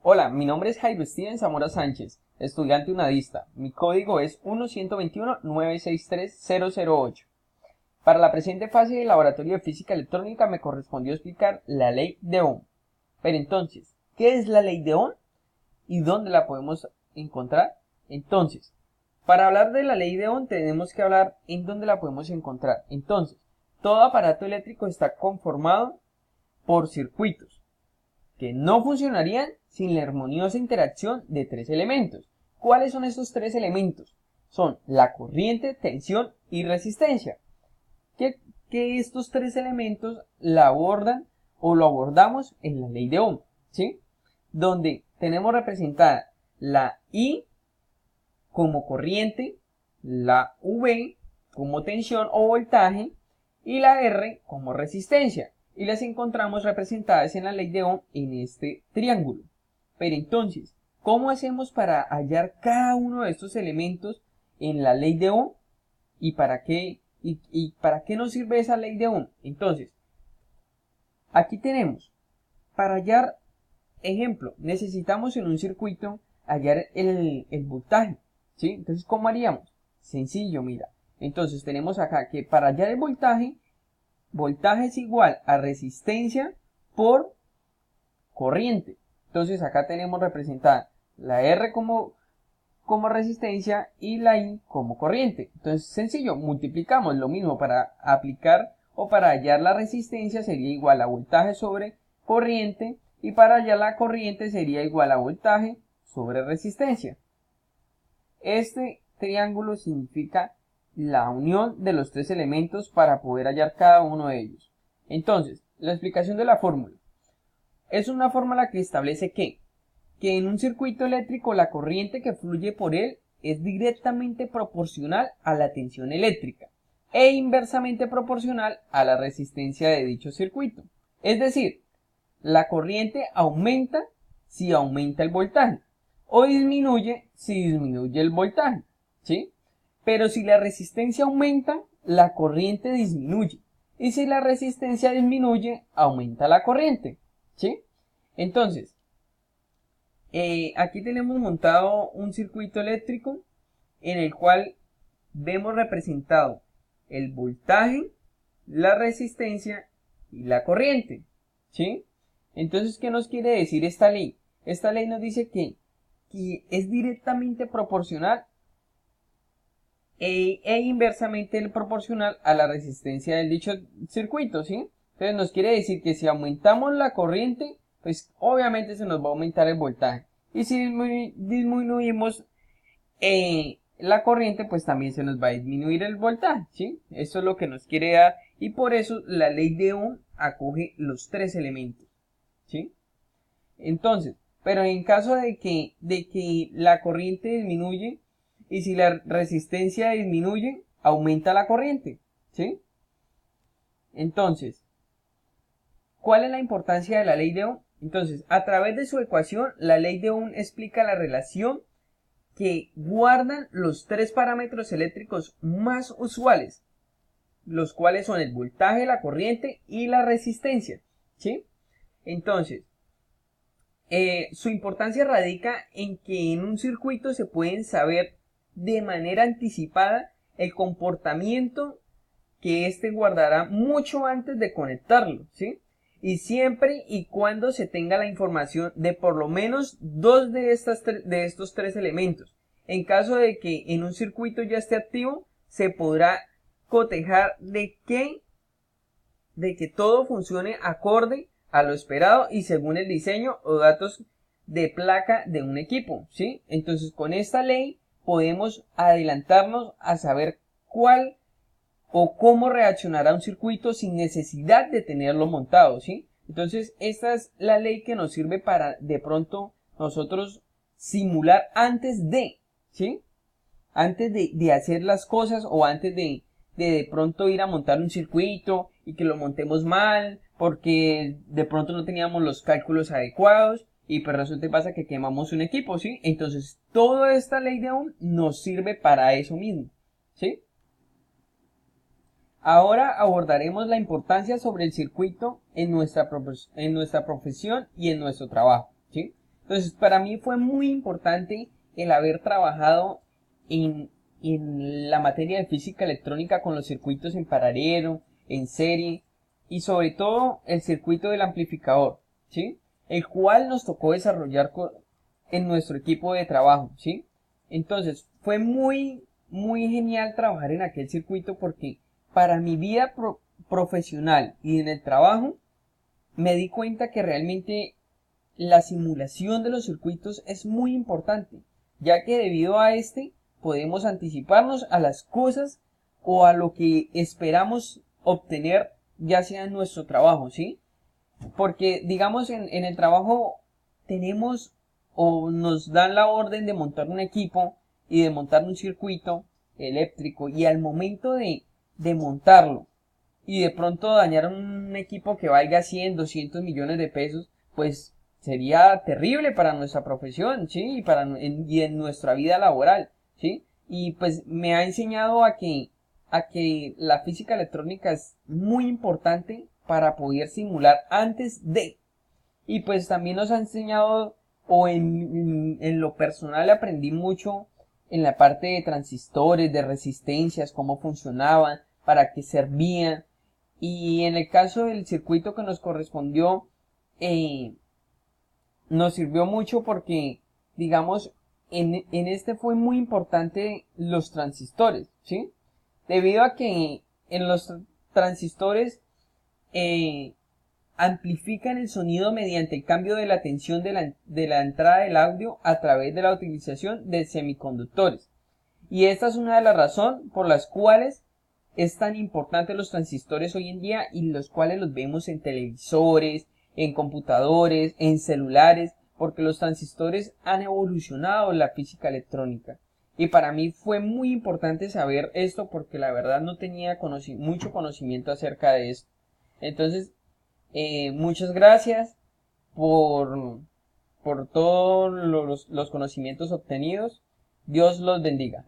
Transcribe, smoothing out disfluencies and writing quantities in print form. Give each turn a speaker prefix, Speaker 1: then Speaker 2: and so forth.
Speaker 1: Hola, mi nombre es Jairo Steven Zamora Sánchez, estudiante unadista. Mi código es 1-121-963-008. Para la presente fase del laboratorio de física electrónica me correspondió explicar la ley de Ohm. Pero entonces, ¿qué es la ley de Ohm y dónde la podemos encontrar? Entonces, para hablar de la ley de Ohm tenemos que hablar en dónde la podemos encontrar. Entonces, todo aparato eléctrico está conformado por circuitos que no funcionarían sin la armoniosa interacción de tres elementos. ¿Cuáles son estos tres elementos? Son la corriente, tensión y resistencia. Que estos tres elementos la abordan o lo abordamos en la ley de Ohm, ¿sí? Donde tenemos representada la I como corriente, la V como tensión o voltaje y la R como resistencia, y las encontramos representadas en la ley de Ohm en este triángulo. Pero entonces, ¿cómo hacemos para hallar cada uno de estos elementos en la ley de Ohm y para qué nos sirve esa ley de Ohm? Entonces, aquí tenemos, para hallar, ejemplo, necesitamos en un circuito hallar el voltaje, ¿sí? Entonces, ¿cómo haríamos? Sencillo, mira. Entonces, tenemos acá que para hallar el voltaje es igual a resistencia por corriente. Entonces, acá tenemos representada la R como resistencia y la I como corriente. Entonces, sencillo, multiplicamos lo mismo para aplicar o para hallar la resistencia sería igual a voltaje sobre corriente y para hallar la corriente sería igual a voltaje sobre resistencia. Este triángulo significa la unión de los tres elementos para poder hallar cada uno de ellos. Entonces, la explicación de la fórmula. Es una fórmula que establece que en un circuito eléctrico la corriente que fluye por él es directamente proporcional a la tensión eléctrica e inversamente proporcional a la resistencia de dicho circuito. Es decir, la corriente aumenta si aumenta el voltaje o disminuye si disminuye el voltaje, ¿sí? Pero si la resistencia aumenta, la corriente disminuye. Y si la resistencia disminuye, aumenta la corriente, ¿sí? Entonces, aquí tenemos montado un circuito eléctrico en el cual vemos representado el voltaje, la resistencia y la corriente, ¿sí? Entonces, ¿qué nos quiere decir esta ley? Esta ley nos dice que es directamente proporcional e inversamente proporcional a la resistencia del dicho circuito, ¿sí? Entonces nos quiere decir que si aumentamos la corriente, pues obviamente se nos va a aumentar el voltaje. Y si disminuimos la corriente, pues también se nos va a disminuir el voltaje, ¿sí? Eso es lo que nos quiere dar y por eso la ley de Ohm acoge los tres elementos, ¿sí? Entonces, pero en caso de que la corriente disminuye y si la resistencia disminuye, aumenta la corriente, ¿sí? Entonces, ¿cuál es la importancia de la ley de Ohm? Entonces, a través de su ecuación, la ley de Ohm explica la relación que guardan los tres parámetros eléctricos más usuales, los cuales son el voltaje, la corriente y la resistencia, ¿sí? Entonces, su importancia radica en que en un circuito se pueden saber de manera anticipada el comportamiento que éste guardará mucho antes de conectarlo, ¿sí? Y siempre y cuando se tenga la información de por lo menos dos de estos tres elementos. En caso de que en un circuito ya esté activo, se podrá cotejar de que todo funcione acorde a lo esperado y según el diseño o datos de placa de un equipo, ¿sí? Entonces, con esta ley podemos adelantarnos a saber cuál o cómo reaccionará un circuito sin necesidad de tenerlo montado, ¿sí? Entonces, esta es la ley que nos sirve para de pronto nosotros simular antes de, ¿sí? Antes de hacer las cosas o antes de pronto ir a montar un circuito y que lo montemos mal porque de pronto no teníamos los cálculos adecuados y pues resulta y pasa que quemamos un equipo, ¿sí? Entonces, toda esta ley de Ohm nos sirve para eso mismo, ¿sí? Ahora abordaremos la importancia sobre el circuito en nuestra profesión y en nuestro trabajo, ¿sí? Entonces, para mí fue muy importante el haber trabajado en, en la materia de física electrónica con los circuitos en paralelo, en serie y sobre todo el circuito del amplificador, ¿sí? El cual nos tocó desarrollar en nuestro equipo de trabajo, ¿sí? Entonces, fue muy genial trabajar en aquel circuito porque para mi vida profesional y en el trabajo me di cuenta que realmente la simulación de los circuitos es muy importante, ya que debido a este podemos anticiparnos a las cosas o a lo que esperamos obtener ya sea en nuestro trabajo, ¿sí? Porque digamos en el trabajo tenemos o nos dan la orden de montar un equipo y de montar un circuito eléctrico y al momento de montarlo y de pronto dañar un equipo que valga 100, 200 millones de pesos, pues sería terrible para nuestra profesión, ¿sí? Y en nuestra vida laboral, ¿sí? Y pues me ha enseñado a que la física electrónica es muy importante para poder simular antes de. Y pues también nos ha enseñado, o en lo personal aprendí mucho en la parte de transistores, de resistencias, cómo funcionaban, para qué servían. Y en el caso del circuito que nos correspondió, eh, nos sirvió mucho porque, digamos, en este fue muy importante los transistores, ¿sí? Debido a que en los transistores eh, amplifican el sonido mediante el cambio de la tensión de la entrada del audio a través de la utilización de semiconductores. Y esta es una de las razones por las cuales es tan importante los transistores hoy en día y los cuales los vemos en televisores, en computadores, en celulares, porque los transistores han evolucionado la física electrónica. Y para mí fue muy importante saber esto porque la verdad no tenía mucho conocimiento acerca de esto. Entonces, muchas gracias por, por todos los conocimientos obtenidos. Dios los bendiga.